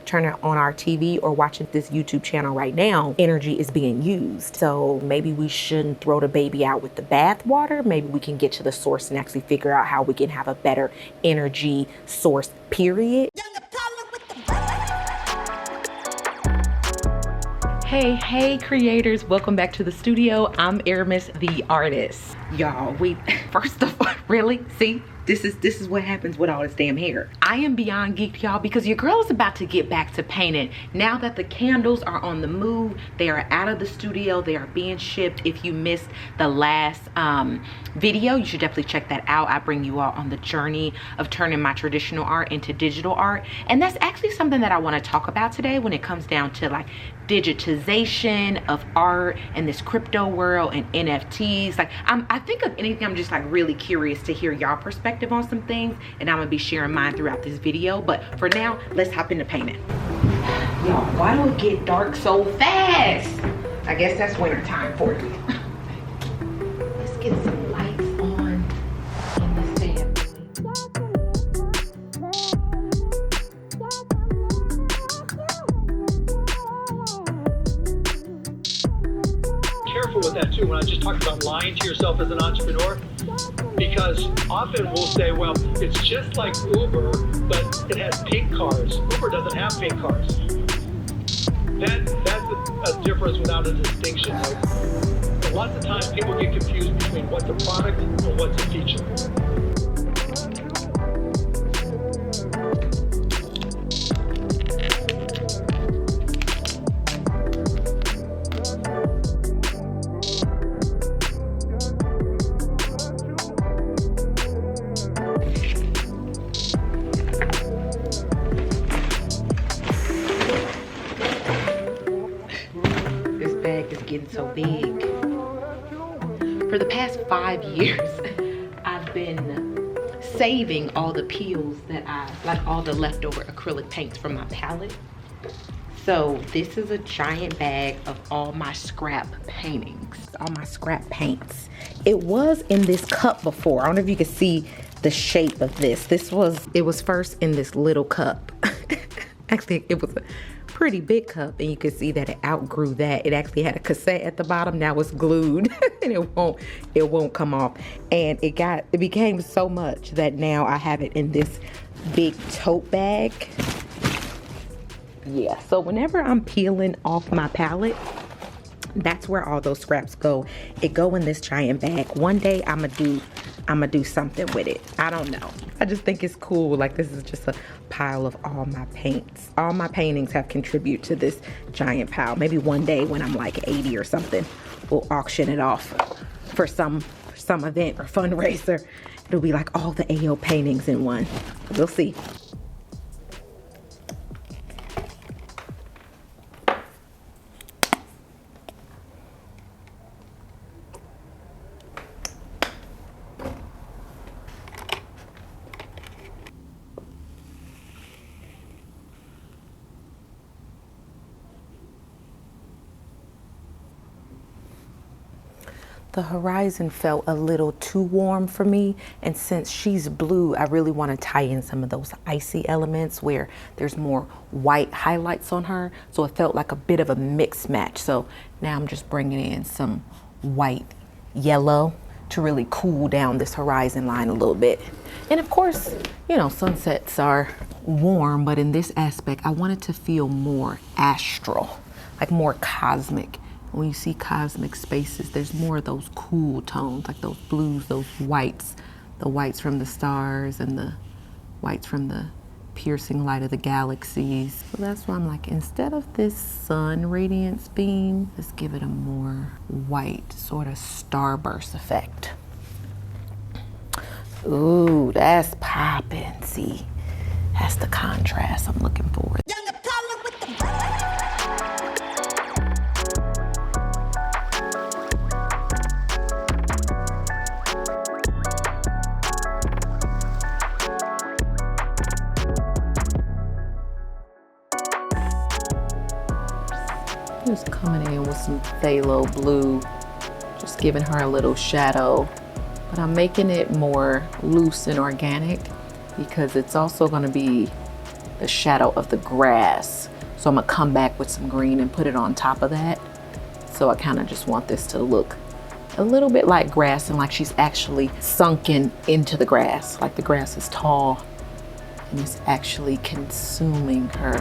turning on our TV or watching this YouTube channel right now, energy is being used. So maybe we shouldn't throw the baby out with the bathwater. Maybe we can get to the source and actually figure out how we can have a better energy source, period. Hey creators, welcome back to the studio. I'm Aramis the artist. Y'all, first of all, really? See? This is what happens with all this damn hair. I am beyond geeked, y'all, because your girl is about to get back to painting. Now that the candles are on the move, they are out of the studio, they are being shipped. If you missed the last video, you should definitely check that out. I bring you all on the journey of turning my traditional art into digital art. And that's actually something that I want to talk about today when it comes down to like digitization of art and this crypto world and NFTs. Like I think of anything, I'm just like really curious to hear y'all perspective on some things, and I'm gonna be sharing mine throughout this video. But for now, let's hop into painting. Y'all, why do it get dark so fast? I guess that's winter time for you. Let's get some lights on in this damn thing. Careful with that too. When I just talked about lying to yourself as an entrepreneur, because often we'll say, well, it's just like Uber, but it has pink cars. Uber doesn't have pink cars. That's a difference without a distinction. Like, lots of times people get confused between what's a product and what's a feature. Getting so big. For the past 5 years, I've been saving all the peels that like all the leftover acrylic paints from my palette. So this is a giant bag of all my scrap paintings, all my scrap paints. It was in this cup before. I don't know if you can see the shape of this. It was first in this little cup. Actually, it was a pretty big cup, and you can see that it outgrew that. It actually had a cassette at the bottom. Now it's glued and it won't come off. And it became so much that now I have it in this big tote bag. Yeah, so whenever I'm peeling off my palette, that's where all those scraps go. It go in this giant bag. One day I'm gonna do something with it. I don't know. I just think it's cool. Like, this is just a pile of all my paints. All my paintings have contributed to this giant pile. Maybe one day when I'm like 80 or something, we'll auction it off for some event or fundraiser. It'll be like all the AO paintings in one. We'll see. The horizon felt a little too warm for me, and since she's blue, I really want to tie in some of those icy elements where there's more white highlights on her, so it felt like a bit of a mix match. So now I'm just bringing in some white yellow to really cool down this horizon line a little bit. And of course, you know, sunsets are warm, but in this aspect, I want it to feel more astral, like more cosmic. When you see cosmic spaces, there's more of those cool tones, like those blues, those whites, the whites from the stars and the whites from the piercing light of the galaxies. So that's why I'm like, instead of this sun radiance beam, let's give it a more white sort of starburst effect. Ooh, that's poppin'. See, that's the contrast I'm looking for. Just coming in with some phthalo blue, just giving her a little shadow. But I'm making it more loose and organic because it's also going to be the shadow of the grass. So I'm gonna come back with some green and put it on top of that. So I kind of just want this to look a little bit like grass and like she's actually sunken into the grass. Like the grass is tall and it's actually consuming her.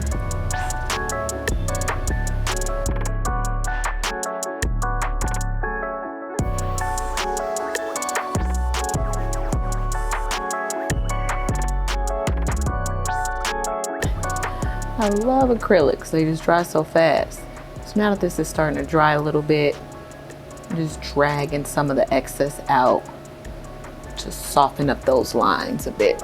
I love acrylics, they just dry so fast. So now that this is starting to dry a little bit, I'm just dragging some of the excess out to soften up those lines a bit.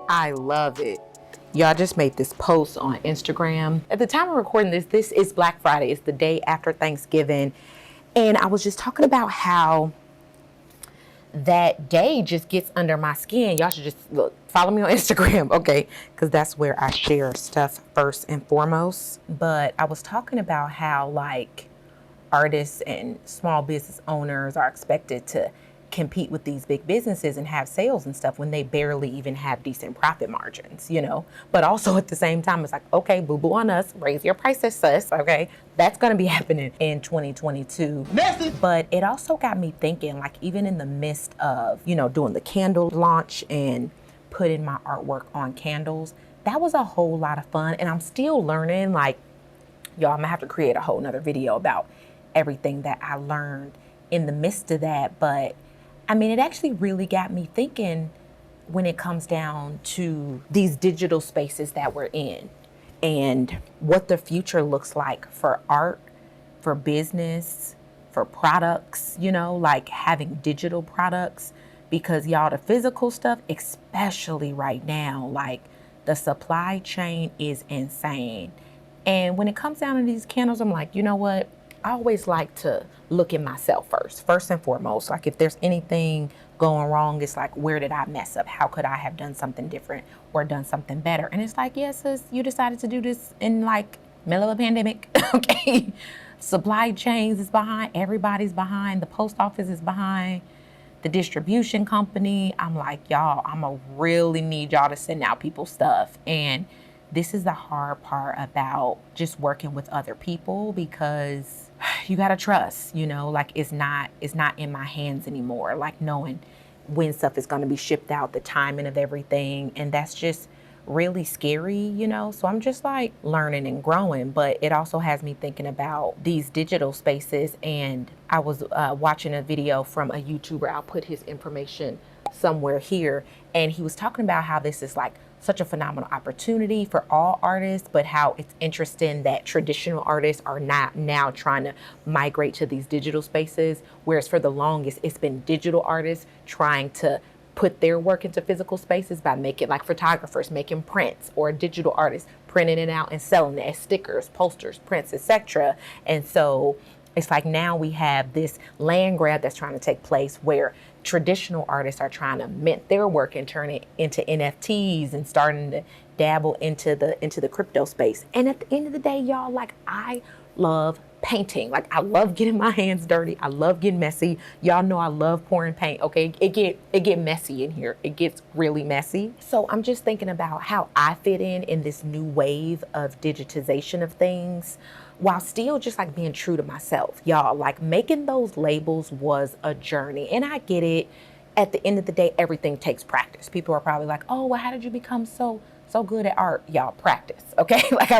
I love it. Y'all, just made this post on Instagram. At the time of recording this is Black Friday. It's the day after Thanksgiving. And I was just talking about how that day just gets under my skin. Y'all should just look, follow me on Instagram, okay? Because that's where I share stuff first and foremost. But I was talking about how like artists and small business owners are expected to compete with these big businesses and have sales and stuff when they barely even have decent profit margins, you know? But also at the same time, it's like, okay, boo-boo on us, raise your prices, sis, okay? That's gonna be happening in 2022. Message. But it also got me thinking, like even in the midst of, you know, doing the candle launch and putting my artwork on candles, that was a whole lot of fun. And I'm still learning, like, y'all, I'm gonna have to create a whole nother video about everything that I learned in the midst of that. But I mean, it actually really got me thinking when it comes down to these digital spaces that we're in and what the future looks like for art, for business, for products, you know, like having digital products. Because y'all, the physical stuff, especially right now, like the supply chain is insane. And when it comes down to these candles, I'm like, you know what? I always like to look at myself first and foremost. Like if there's anything going wrong, it's like, where did I mess up? How could I have done something different or done something better? And it's like, yes, sis, you decided to do this in like middle of a pandemic, okay? Supply chains is behind, everybody's behind, the post office is behind, the distribution company. I'm like, y'all, I'ma really need y'all to send out people's stuff. And this is the hard part about just working with other people, because you gotta trust, you know, like it's not in my hands anymore, like knowing when stuff is gonna be shipped out, the timing of everything. And that's just really scary, you know? So I'm just like learning and growing, but it also has me thinking about these digital spaces. And I was watching a video from a YouTuber, I'll put his information somewhere here. And he was talking about how this is like such a phenomenal opportunity for all artists, but how it's interesting that traditional artists are not now trying to migrate to these digital spaces, whereas for the longest it's been digital artists trying to put their work into physical spaces by making, like photographers making prints, or digital artists printing it out and selling it as stickers, posters, prints, etc. And so it's like now we have this land grab that's trying to take place where traditional artists are trying to mint their work and turn it into NFTs and starting to dabble into the crypto space. And at the end of the day, y'all, like I love painting. Like I love getting my hands dirty. I love getting messy. Y'all know I love pouring paint. Okay, it get messy in here. It gets really messy. So I'm just thinking about how I fit in this new wave of digitization of things, while still just like being true to myself. Y'all, like making those labels was a journey. And I get it. At the end of the day, everything takes practice. People are probably like, oh, well, how did you become so good at art? Y'all, practice, okay? Like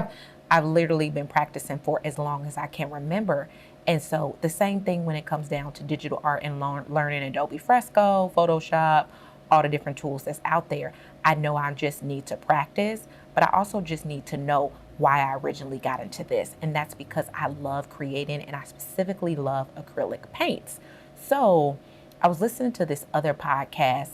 I've literally been practicing for as long as I can remember. And so the same thing when it comes down to digital art and learning Adobe Fresco, Photoshop, all the different tools that's out there. I know I just need to practice, but I also just need to know why I originally got into this. And that's because I love creating, and I specifically love acrylic paints. So I was listening to this other podcast.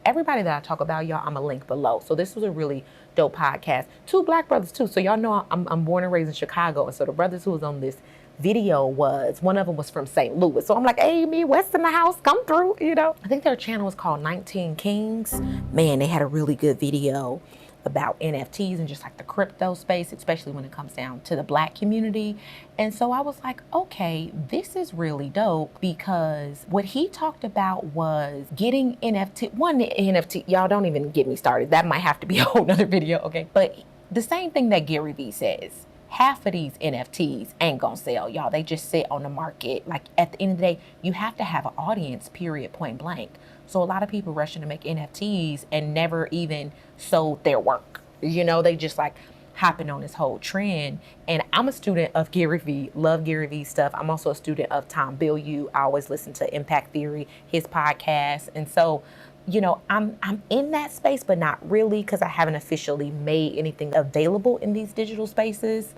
Everybody that I talk about, y'all, I'm gonna link below. So this was a really dope podcast. Two Black brothers too. So y'all know I'm born and raised in Chicago. And so the brothers who was on this video one of them was from St. Louis. So I'm like, hey, me, West in the house, come through, you know. I think their channel was called 19 Kings. Man, they had a really good video about NFTs and just like the crypto space, especially when it comes down to the Black community. And so I was like, okay, this is really dope, because what he talked about was getting NFT, y'all don't even get me started. That might have to be a whole nother video, okay? But the same thing that Gary Vee says, half of these NFTs ain't gonna sell, y'all. They just sit on the market. Like at the end of the day, you have to have an audience, period, point blank. So a lot of people rushing to make NFTs and never even sold their work. You know, they just like hopping on this whole trend. And I'm a student of Gary Vee, love Gary Vee stuff. I'm also a student of Tom Bilyeu. I always listen to Impact Theory, his podcast. And so, you know, I'm in that space, but not really, because I haven't officially made anything available in these digital spaces.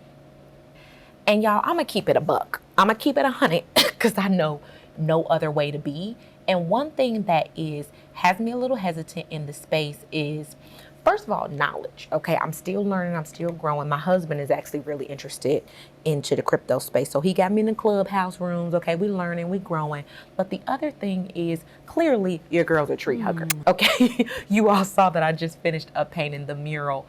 And y'all, I'm gonna keep it a buck. I'm gonna keep it 100, because I know no other way to be. And one thing that has me a little hesitant in the space is, first of all, knowledge. Okay, I'm still learning, I'm still growing. My husband is actually really interested into the crypto space, so he got me in the clubhouse rooms. Okay, we learning, we growing. But the other thing is, clearly your girl's a tree hugger. Okay, you all saw that I just finished up painting the mural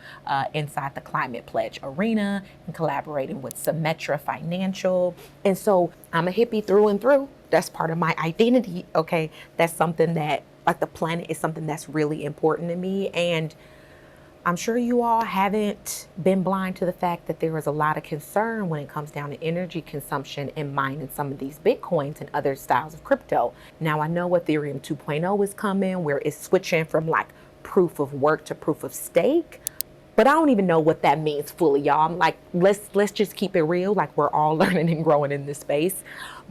inside the Climate Pledge Arena and collaborating with Symmetra Financial. And so I'm a hippie through and through. That's part of my identity. Okay, that's something that, like, the planet is something that's really important to me. And I'm sure you all haven't been blind to the fact that there is a lot of concern when it comes down to energy consumption and mining some of these Bitcoins and other styles of crypto. Now, I know Ethereum 2.0 is coming, where it's switching from like proof of work to proof of stake. But I don't even know what that means fully, y'all. I'm like, let's just keep it real. Like, we're all learning and growing in this space.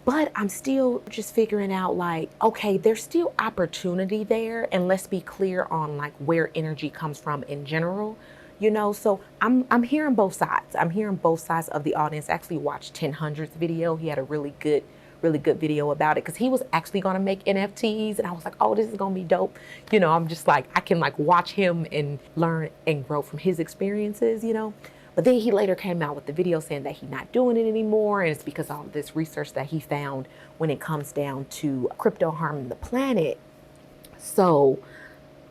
But I'm still just figuring out, like, okay, there's still opportunity there. And let's be clear on like where energy comes from in general, you know? So I'm hearing both sides. I'm hearing both sides of the audience. I actually watched 1000's video. He had a really good video about it, because he was actually going to make NFTs, and I was like, oh, this is going to be dope. You know, I'm just like, I can like watch him and learn and grow from his experiences, you know. But then he later came out with the video saying that he's not doing it anymore, and it's because of all this research that he found when it comes down to crypto harming the planet. So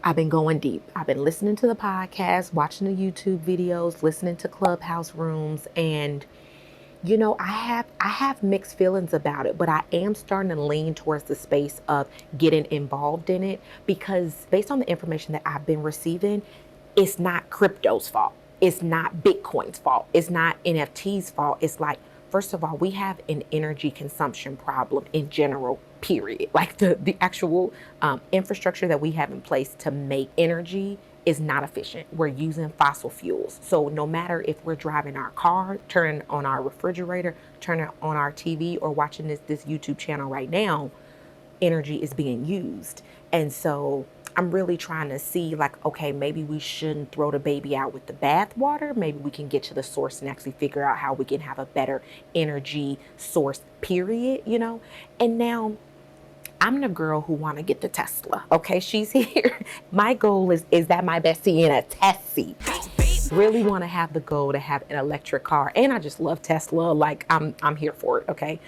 I've been going deep. I've been listening to the podcast, watching the YouTube videos, listening to clubhouse rooms, and you know, I have mixed feelings about it, but I am starting to lean towards the space of getting involved in it, because based on the information that I've been receiving, it's not crypto's fault. It's not Bitcoin's fault. It's not NFT's fault. It's like, first of all, we have an energy consumption problem in general, period. Like the actual infrastructure that we have in place to make energy is not efficient. We're using fossil fuels. So no matter if we're driving our car, turning on our refrigerator, turning on our TV, or watching this YouTube channel right now, energy is being used. And so I'm really trying to see, like, okay, maybe we shouldn't throw the baby out with the bathwater. Maybe we can get to the source and actually figure out how we can have a better energy source, period, you know? And now I'm the girl who want to get the Tesla. Okay, she's here. My goal is that my bestie in a Tessie. Really want to have the goal to have an electric car, and I just love Tesla. Like, I'm here for it. Okay.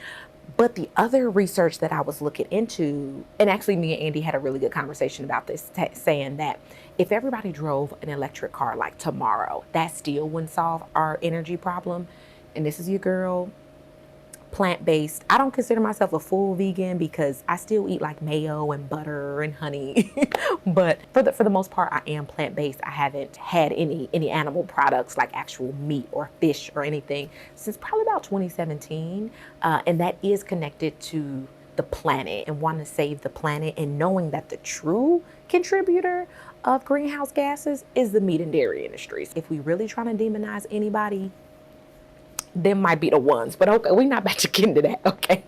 But the other research that I was looking into, and actually me and Andy had a really good conversation about this, saying that if everybody drove an electric car like tomorrow, that still wouldn't solve our energy problem. And this is your girl, plant-based. I don't consider myself a full vegan, because I still eat like mayo and butter and honey. But for the most part, I am plant-based. I haven't had any animal products like actual meat or fish or anything since probably about 2017. And that is connected to the planet and wanting to save the planet, and knowing that the true contributor of greenhouse gases is the meat and dairy industries. If we really trying to demonize anybody, them might be the ones. But okay, we're not about to get into that, okay?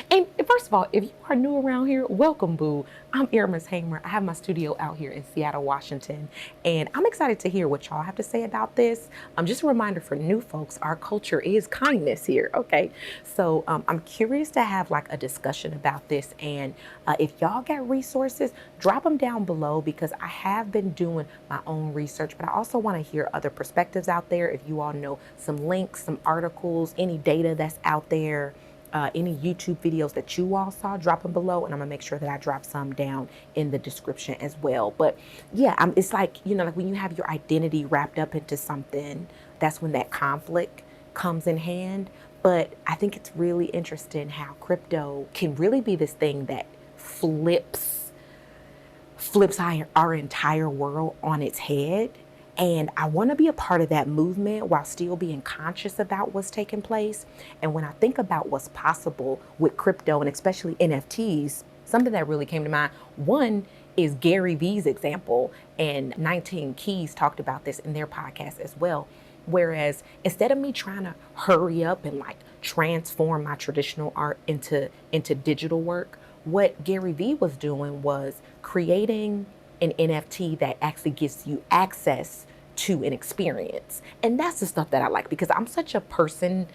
And first of all, if you are new around here, welcome, boo. I'm Aramis Hamer. I have my studio out here in Seattle, Washington, and I'm excited to hear what y'all have to say about this. Just a reminder for new folks, our culture is kindness here, okay? So I'm curious to have like a discussion about this, and if y'all got resources, drop them down below, because I have been doing my own research, but I also want to hear other perspectives out there. If you all know some links, some articles, any data that's out there, any YouTube videos that you all saw, drop them below, and I'm gonna make sure that I drop some down in the description as well. But yeah, it's like, you know, like when you have your identity wrapped up into something, that's when that conflict comes in hand. But I think it's really interesting how crypto can really be this thing that flips our entire world on its head. And I want to be a part of that movement while still being conscious about what's taking place. And when I think about what's possible with crypto and especially NFTs, something that really came to mind, one is Gary Vee's example, and 19 Keys talked about this in their podcast as well. Whereas instead of me trying to hurry up and like transform my traditional art into digital work, what Gary Vee was doing was creating an NFT that actually gives you access to an experience. And that's the stuff that I like, because I'm such a kind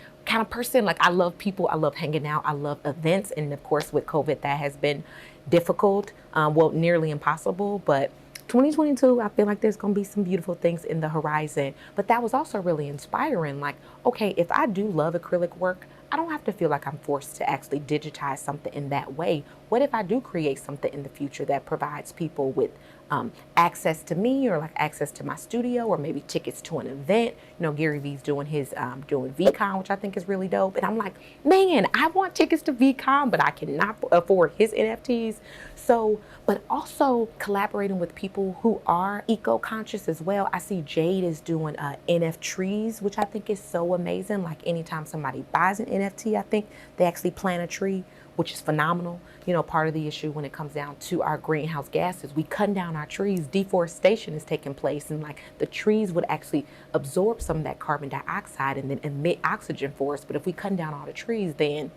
of person, like I love people, I love hanging out, I love events. And of course with COVID, that has been difficult, well, nearly impossible, but 2022, I feel like there's gonna be some beautiful things in the horizon. But that was also really inspiring. Like, okay, if I do love acrylic work, I don't have to feel like I'm forced to actually digitize something in that way. What if I do create something in the future that provides people with access to me, or like access to my studio, or maybe tickets to an event? You know, Gary Vee's doing his doing VeeCon, which I think is really dope. And I'm like, man, I want tickets to VeeCon, but I cannot afford his NFTs. So, but also collaborating with people who are eco-conscious as well. I see Jade is doing NF trees, which I think is so amazing. Like anytime somebody buys an NFT, I think they actually plant a tree, which is phenomenal. You know, part of the issue when it comes down to our greenhouse gases, we cut down our trees, deforestation is taking place, and like the trees would actually absorb some of that carbon dioxide and then emit oxygen for us. But if we cut down all the trees, then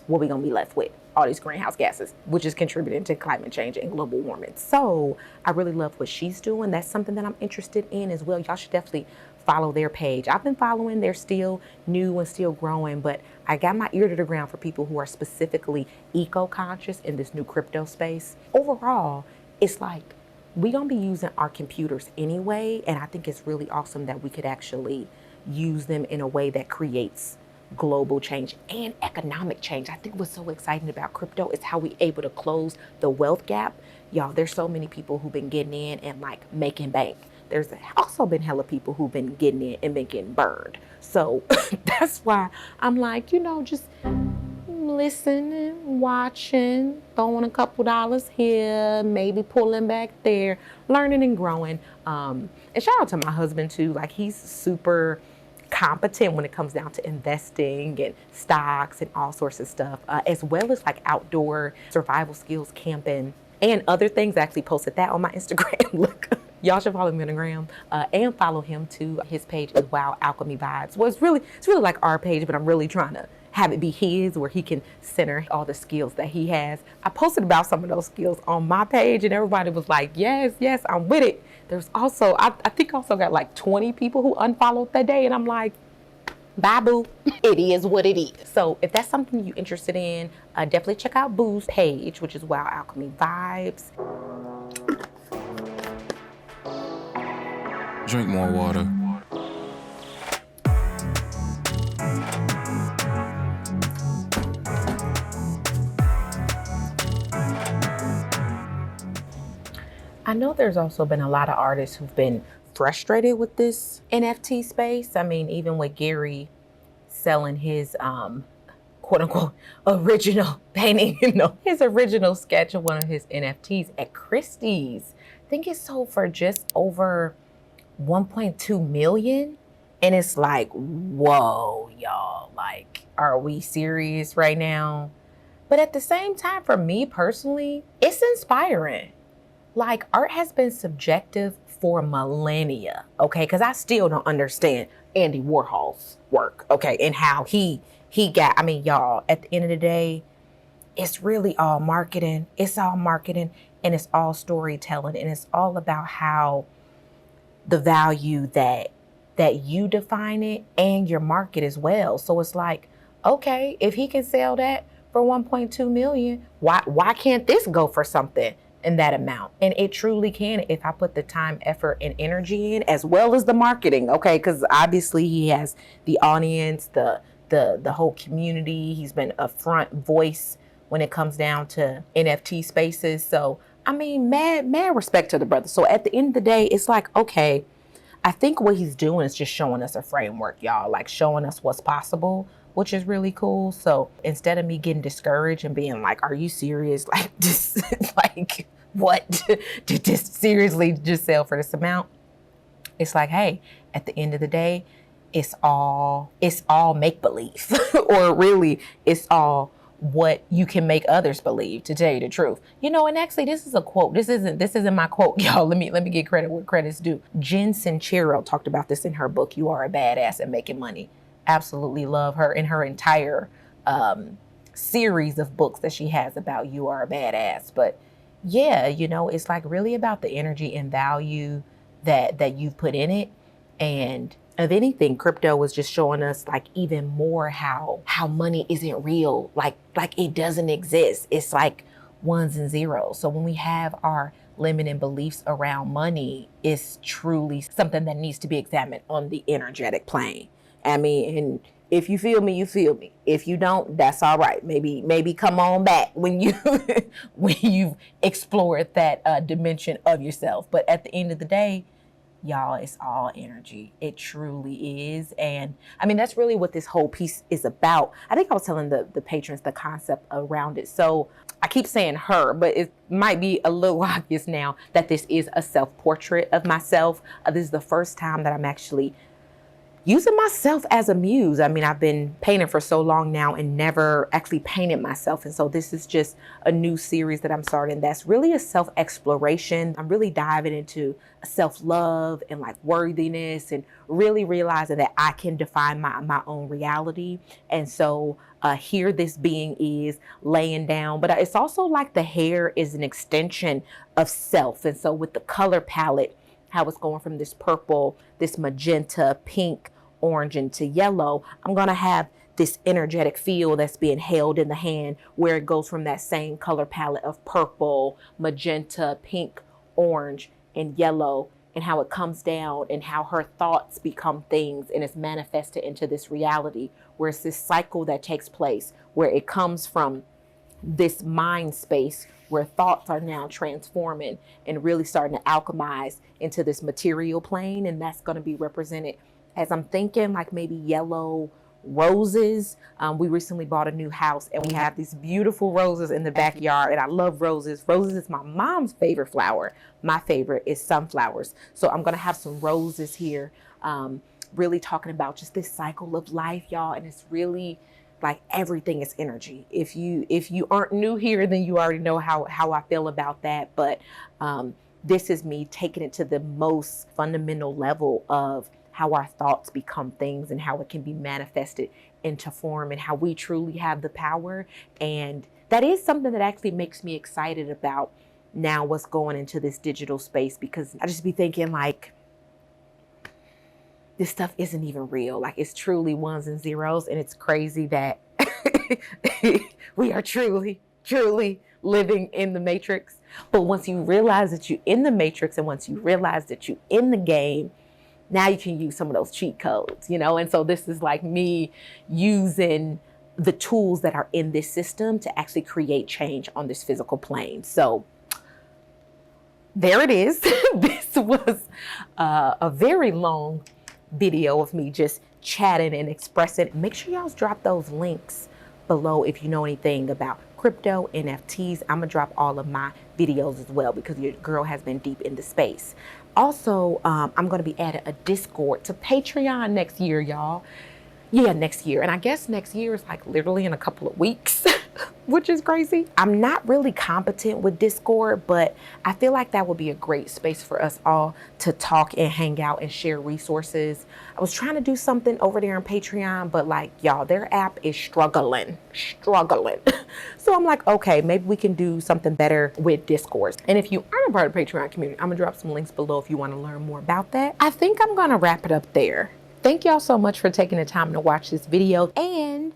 what are we gonna be left with? All these greenhouse gases, which is contributing to climate change and global warming. So I really love what she's doing. That's something that I'm interested in as well. Y'all should definitely follow their page. I've been following, they're still new and still growing, but I got my ear to the ground for people who are specifically eco-conscious in this new crypto space. Overall, it's like we gonna be using our computers anyway, and I think it's really awesome that we could actually use them in a way that creates global change and economic change. I think what's so exciting about crypto is how we able to close the wealth gap. Y'all, there's so many people who've been getting in and like making bank. There's also been hella people who've been getting in and been getting burned. So that's why I'm like, you know, just listening, watching, throwing a couple dollars here, maybe pulling back there, learning and growing. And shout out to my husband too. Like, he's super competent when it comes down to investing and stocks and all sorts of stuff, as well as like outdoor survival skills, camping, and other things. I actually posted that on my Instagram. Look, y'all should follow me on the gram, and follow him too. His page is Wow Alchemy Vibes. Well, it's really like our page, but I'm really trying to have it be his, where he can center all the skills that he has. I posted about some of those skills on my page, and everybody was like, yes, I'm with it. There's also, I think also got like 20 people who unfollowed that day, and I'm like, bye boo, it is what it is. So if that's something you're interested in, definitely check out Boo's page, which is Wow Alchemy Vibes. Drink more water. I know there's also been a lot of artists who've been frustrated with this NFT space. I mean, even with Gary selling his quote unquote original painting, you know, his original sketch of one of his NFTs at Christie's. I think it sold for just over 1.2 million. And it's like, whoa, y'all, like, are we serious right now? But at the same time, for me personally, it's inspiring. Like, art has been subjective for millennia, okay? Because I still don't understand Andy Warhol's work, okay? And how he got, I mean, y'all, at the end of the day, it's really all marketing. It's all marketing, and it's all storytelling, and it's all about how the value that you define it and your market as well. So it's like, okay, if he can sell that for 1.2 million, why can't this go for something in that amount? And it truly can if I put the time, effort, and energy in, as well as the marketing, okay? Because obviously he has the audience, the the whole community. He's been a front voice when it comes down to NFT spaces. So, I mean, mad respect to the brother. So at the end of the day, it's like, okay, I think what he's doing is just showing us a framework, y'all, like showing us what's possible, which is really cool. So instead of me getting discouraged and being like, are you serious? Like, this, like, what? Did this seriously just sell for this amount? It's like, hey, at the end of the day, it's all make-believe. Or really, it's all what you can make others believe, to tell you the truth. You know, and actually this is a quote. This isn't my quote, y'all. Let me get credit where credit's due. Jen Sincero talked about this in her book, You Are a Badass at Making Money. Absolutely love her in her entire series of books that she has about You Are a Badass. But yeah, you know, it's like really about the energy and value that you've put in it. And if anything, crypto was just showing us like even more how money isn't real, like it doesn't exist. It's like ones and zeros. So when we have our limiting beliefs around money, it's truly something that needs to be examined on the energetic plane. I mean, and if you feel me, you feel me. If you don't, that's all right. Maybe come on back when you've explored that dimension of yourself. But at the end of the day, y'all, it's all energy. It truly is. And I mean, that's really what this whole piece is about. I think I was telling the patrons the concept around it. So I keep saying her, but it might be a little obvious now that this is a self-portrait of myself. This is the first time that I'm actually using myself as a muse. I mean, I've been painting for so long now and never actually painted myself. And so this is just a new series that I'm starting that's really a self-exploration. I'm really diving into self-love and like worthiness and really realizing that I can define my own reality. And so here this being is laying down, but it's also like the hair is an extension of self. And so with the color palette, how it's going from this purple, this magenta, pink, orange, into yellow, I'm going to have this energetic feel that's being held in the hand where it goes from that same color palette of purple, magenta, pink, orange, and yellow, and how it comes down and how her thoughts become things and it's manifested into this reality where it's this cycle that takes place where it comes from this mind space where thoughts are now transforming and really starting to alchemize into this material plane. And that's going to be represented as I'm thinking like maybe yellow roses. We recently bought a new house and we have these beautiful roses in the backyard, and I love roses. Roses is my mom's favorite flower. My favorite is sunflowers. So I'm going to have some roses here, really talking about just this cycle of life, y'all. And it's really like everything is energy. If you aren't new here, then you already know how I feel about that. But this is me taking it to the most fundamental level of how our thoughts become things and how it can be manifested into form and how we truly have the power. And that is something that actually makes me excited about now what's going into this digital space, because I just be thinking like, this stuff isn't even real. Like it's truly ones and zeros. And it's crazy that we are truly living in the matrix. But once you realize that you're in the matrix and once you realize that you're in the game, now you can use some of those cheat codes, you know? And so this is like me using the tools that are in this system to actually create change on this physical plane. So there it is. This was a very long video of me just chatting and expressing. Make sure y'all drop those links below if you know anything about crypto, NFTs. I'm gonna drop all of my videos as well because your girl has been deep in the space. Also, I'm gonna be adding a Discord to Patreon next year, y'all. Yeah, next year. And I guess next year is like literally in a couple of weeks, which is crazy. I'm not really competent with Discord, but I feel like that would be a great space for us all to talk and hang out and share resources. I was trying to do something over there on Patreon, but like, y'all, their app is struggling. So I'm like, okay, maybe we can do something better with Discord. And if you aren't a part of the Patreon community, I'm gonna drop some links below if you wanna learn more about that. I think I'm gonna wrap it up there. Thank y'all so much for taking the time to watch this video, and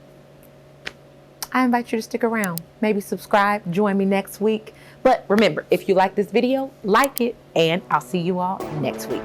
I invite you to stick around. Maybe subscribe, join me next week. But remember, if you like this video, like it, and I'll see you all next week.